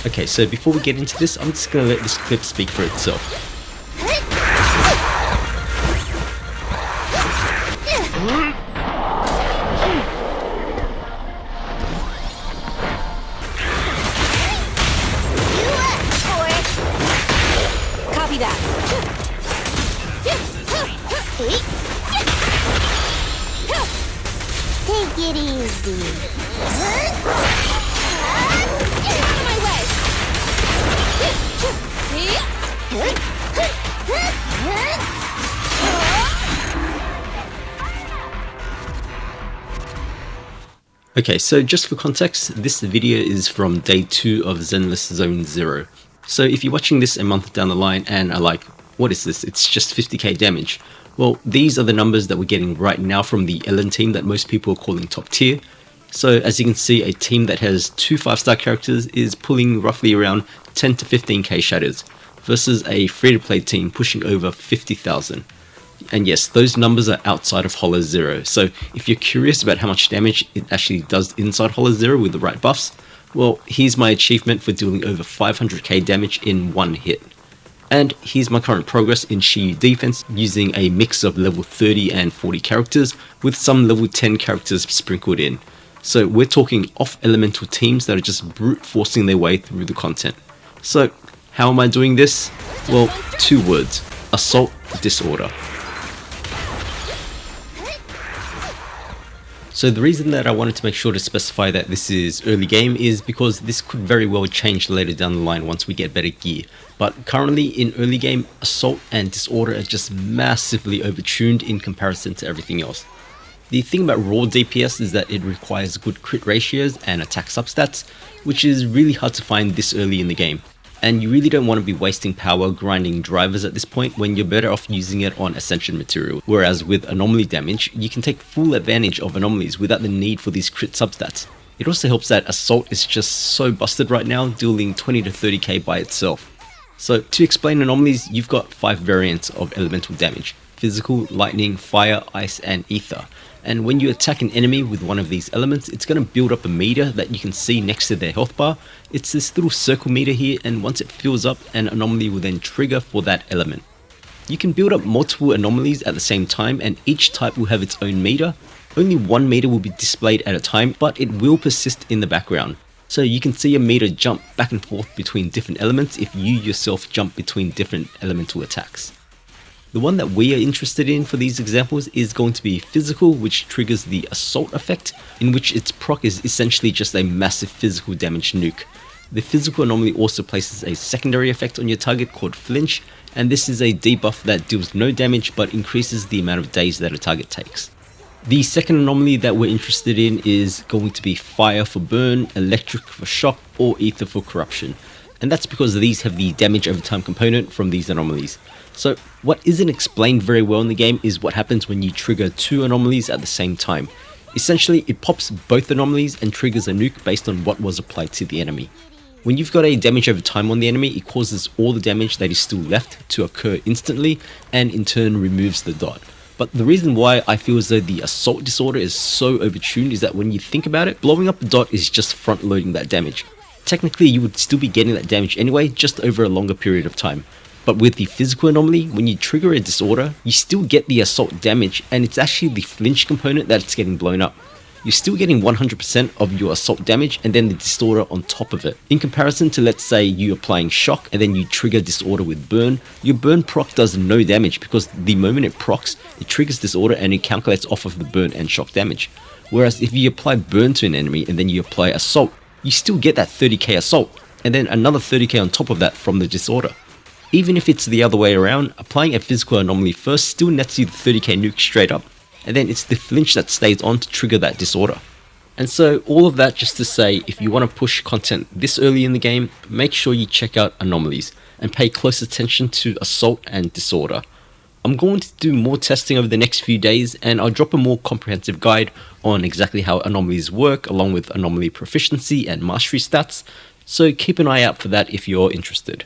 Okay, so before we get into this, I'm just gonna let this clip speak for itself. Copy that. Take it easy. Get out of my way. Okay, so just for context, this video is from day 2 of Zenless Zone 0. So if you're watching this a month down the line and are like, what is this? It's just 50k damage. Well, these are the numbers that we're getting right now from the Ellen team that most people are calling top tier. So as you can see, a team that has 2 5-star characters is pulling roughly around 10 to 15k shatters, versus a free-to-play team pushing over 50,000. And yes, those numbers are outside of Hollow Zero, so if you're curious about how much damage it actually does inside Hollow Zero with the right buffs, well, here's my achievement for dealing over 500k damage in one hit. And here's my current progress in Shiyu defense using a mix of level 30 and 40 characters with some level 10 characters sprinkled in. So we're talking off-elemental teams that are just brute forcing their way through the content. So how am I doing this? Well, 2 words: Assault+Disorder. So the reason that I wanted to make sure to specify that this is early game is because this could very well change later down the line once we get better gear. But currently in early game, Assault and Disorder are just massively overtuned in comparison to everything else. The thing about raw DPS is that it requires good crit ratios and attack substats, which is really hard to find this early in the game. And you really don't want to be wasting power grinding drivers at this point when you're better off using it on Ascension material. Whereas with anomaly damage, you can take full advantage of anomalies without the need for these crit substats. It also helps that Assault is just so busted right now, dealing 20 to 30k by itself. So to explain anomalies, you've got 5 variants of elemental damage: physical, lightning, fire, ice, and ether. And when you attack an enemy with one of these elements, it's going to build up a meter that you can see next to their health bar. It's this little circle meter here, and once it fills up, an anomaly will then trigger for that element. You can build up multiple anomalies at the same time, and each type will have its own meter. Only one meter will be displayed at a time, but it will persist in the background. So you can see a meter jump back and forth between different elements if you yourself jump between different elemental attacks. The one that we are interested in for these examples is going to be physical, which triggers the assault effect, in which its proc is essentially just a massive physical damage nuke. The physical anomaly also places a secondary effect on your target called flinch, and this is a debuff that deals no damage but increases the amount of days that a target takes. The second anomaly that we're interested in is going to be fire for burn, electric for shock, or ether for corruption. And that's because these have the damage over time component from these anomalies. So what isn't explained very well in the game is what happens when you trigger 2 anomalies at the same time. Essentially, it pops both anomalies and triggers a nuke based on what was applied to the enemy. When you've got a damage over time on the enemy, it causes all the damage that is still left to occur instantly, and in turn removes the dot. But the reason why I feel as though the Assault Disorder is so overtuned is that when you think about it, blowing up the dot is just front loading that damage. Technically, you would still be getting that damage anyway, just over a longer period of time. But with the physical anomaly, when you trigger a disorder, you still get the assault damage, and it's actually the flinch component that's getting blown up. You're still getting 100% of your assault damage and then the disorder on top of it. In comparison to, let's say, you applying shock and then you trigger disorder with burn, your burn proc does no damage because the moment it procs, it triggers disorder and it calculates off of the burn and shock damage. Whereas if you apply burn to an enemy and then you apply assault, you still get that 30k assault and then another 30k on top of that from the disorder. Even if it's the other way around, applying a physical anomaly first still nets you the 30k nuke straight up, and then it's the flinch that stays on to trigger that disorder. And so all of that just to say, if you want to push content this early in the game, make sure you check out anomalies and pay close attention to assault and disorder. I'm going to do more testing over the next few days, and I'll drop a more comprehensive guide on exactly how anomalies work along with anomaly proficiency and mastery stats, so keep an eye out for that if you're interested.